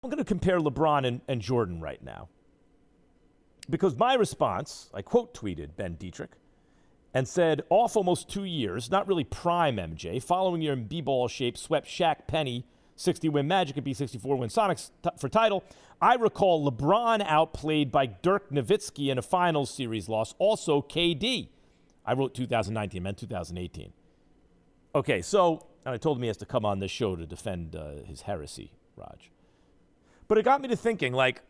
I'm going to compare LeBron and Jordan right now. Because my response, I quote tweeted Ben Dietrich and said, off almost 2 years, not really prime MJ, following year in B-ball shape, swept Shaq, Penny, 60-win Magic, and B64-win Sonics for title. I recall LeBron outplayed by Dirk Nowitzki in a finals series loss, also KD. I wrote 2019, meant 2018. Okay, so, and I told him he has to come on this show to defend his heresy, Raj. But it got me to thinking, like,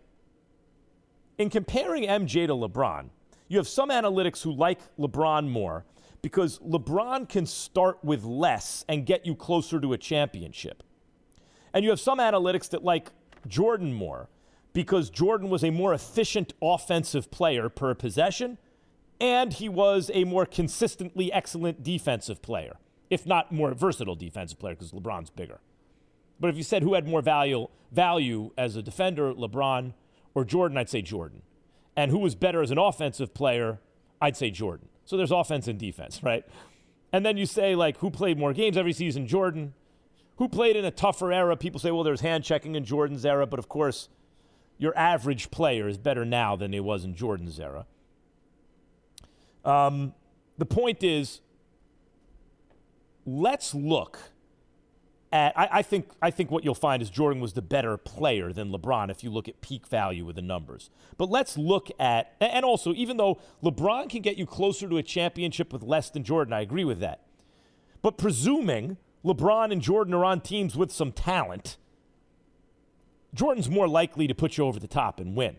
in comparing MJ to LeBron, you have some analytics who like LeBron more because LeBron can start with less and get you closer to a championship. And you have some analytics that like Jordan more because Jordan was a more efficient offensive player per possession and he was a more consistently excellent defensive player, if not more versatile defensive player because LeBron's bigger. But if you said who had more value as a defender, LeBron or Jordan, I'd say Jordan. And who was better as an offensive player, I'd say Jordan. So there's offense and defense, right? And then you say, like, who played more games every season? Jordan. Who played in a tougher era? People say, well, there's hand-checking in Jordan's era. But, of course, your average player is better now than he was in Jordan's era. The point is, let's look at, I think what you'll find is Jordan was the better player than LeBron if you look at peak value with the numbers. But let's look at, and also, even though LeBron can get you closer to a championship with less than Jordan, I agree with that. But presuming LeBron and Jordan are on teams with some talent, Jordan's more likely to put you over the top and win.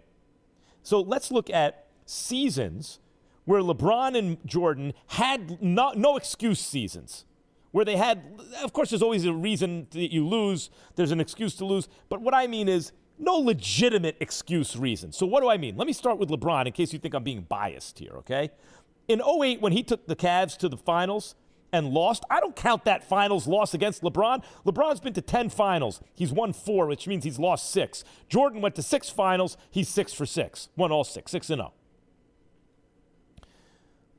So let's look at seasons where LeBron and Jordan had no excuse seasons. Where they had, of course, there's always a reason that you lose. There's an excuse to lose. But what I mean is no legitimate excuse reason. So what do I mean? Let me start with LeBron in case you think I'm being biased here, okay? In 2008, when he took the Cavs to the finals and lost, I don't count that finals loss against LeBron. LeBron's been to 10 finals. He's won 4, which means he's lost 6. Jordan went to 6 finals. He's 6 for 6. Won all 6, 6-0.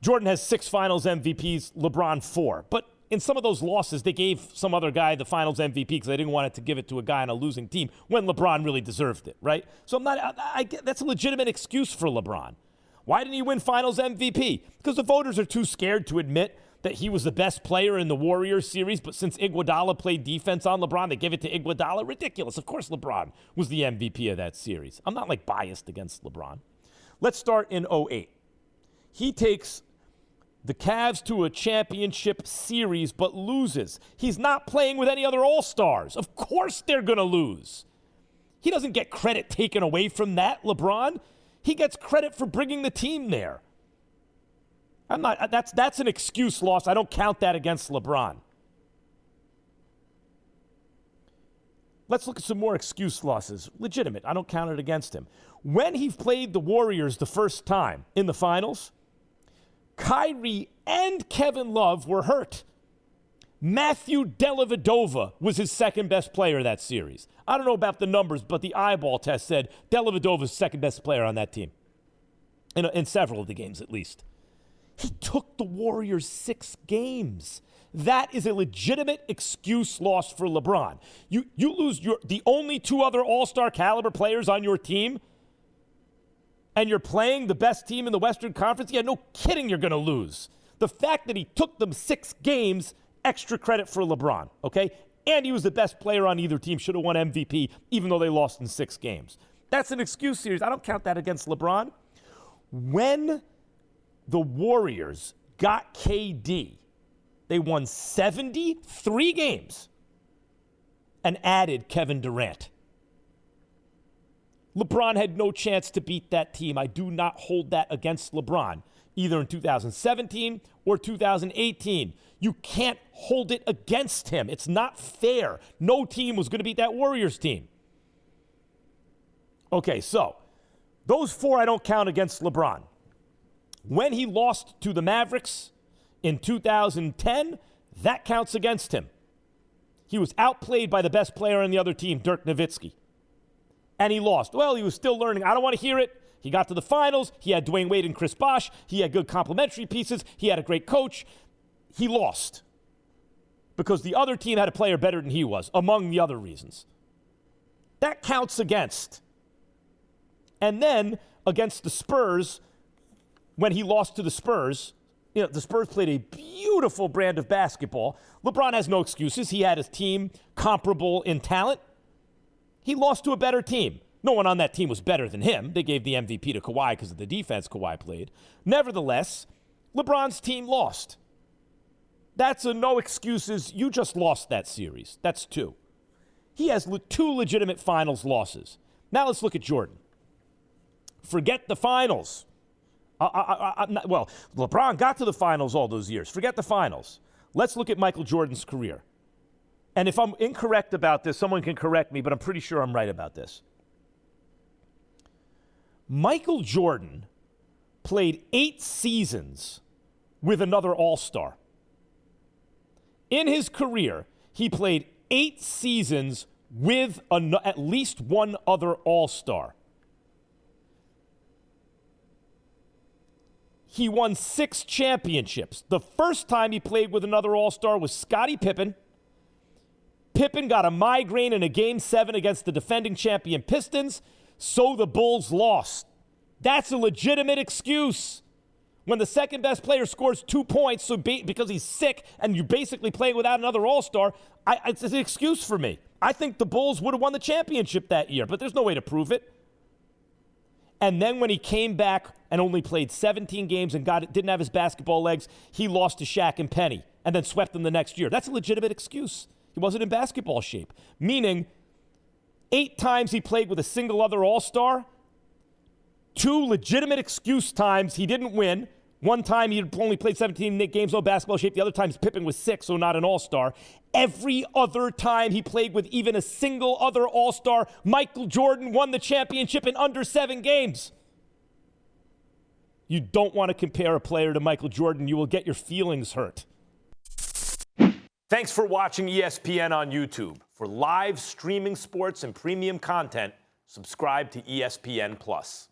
Jordan has 6 finals MVPs, LeBron 4. But in some of those losses, they gave some other guy the finals MVP because they didn't want it to give it to a guy on a losing team when LeBron really deserved it, right? So that's a legitimate excuse for LeBron. Why didn't he win finals MVP? Because the voters are too scared to admit that he was the best player in the Warriors series, but since Iguodala played defense on LeBron, they give it to Iguodala. Ridiculous. Of course LeBron was the MVP of that series. I'm not like biased against LeBron. Let's start in 2008. He takes the Cavs to a championship series, but loses. He's not playing with any other All-Stars. Of course they're going to lose. He doesn't get credit taken away from that, LeBron. He gets credit for bringing the team there. That's an excuse loss. I don't count that against LeBron. Let's look at some more excuse losses. Legitimate. I don't count it against him. When he played the Warriors the first time in the finals, Kyrie and Kevin Love were hurt. Matthew Dellavedova was his second best player that series. I don't know about the numbers, but the eyeball test said Dellavedova's second best player on that team. In several of the games, at least. He took the Warriors 6 games. That is a legitimate excuse loss for LeBron. You lose the only 2 other all-star caliber players on your team, and you're playing the best team in the Western Conference, yeah, no kidding you're going to lose. The fact that he took them 6 games, extra credit for LeBron, okay? And he was the best player on either team, should have won MVP, even though they lost in 6 games. That's an excuse series. I don't count that against LeBron. When the Warriors got KD, they won 73 games and added Kevin Durant. LeBron had no chance to beat that team. I do not hold that against LeBron, either in 2017 or 2018. You can't hold it against him. It's not fair. No team was going to beat that Warriors team. Okay, so those 4 I don't count against LeBron. When he lost to the Mavericks in 2010, that counts against him. He was outplayed by the best player on the other team, Dirk Nowitzki. And he lost. Well, he was still learning. I don't want to hear it. He got to the finals. He had Dwayne Wade and Chris Bosh. He had good complementary pieces. He had a great coach. He lost because the other team had a player better than he was, among the other reasons. That counts against. And then against the Spurs, when he lost to the Spurs, the Spurs played a beautiful brand of basketball. LeBron has no excuses. He had his team comparable in talent. He lost to a better team. No one on that team was better than him. They gave the MVP to Kawhi because of the defense Kawhi played. Nevertheless, LeBron's team lost. That's a no excuses. You just lost that series. That's 2. He has 2 legitimate finals losses. Now let's look at Jordan. Forget the finals. Well, LeBron got to the finals all those years. Forget the finals. Let's look at Michael Jordan's career. And if I'm incorrect about this, someone can correct me, but I'm pretty sure I'm right about this. Michael Jordan played 8 seasons with another All-Star. In his career, he played 8 seasons with at least one other All-Star. He won 6 championships. The first time he played with another All-Star was Scottie Pippen. Pippen got a migraine in a Game 7 against the defending champion Pistons, so the Bulls lost. That's a legitimate excuse. When the second best player scores 2 points because he's sick and you're basically playing without another All-Star, it's an excuse for me. I think the Bulls would have won the championship that year, but there's no way to prove it. And then when he came back and only played 17 games and didn't have his basketball legs, he lost to Shaq and Penny and then swept them the next year. That's a legitimate excuse. He wasn't in basketball shape. Meaning, 8 times he played with a single other All-Star, 2 legitimate excuse times he didn't win. One time he only played 17 games, no basketball shape. The other time Pippen was 6, so not an All-Star. Every other time he played with even a single other All-Star, Michael Jordan won the championship in under 7 games. You don't want to compare a player to Michael Jordan. You will get your feelings hurt. Thanks for watching ESPN on YouTube. For live streaming sports and premium content, subscribe to ESPN+.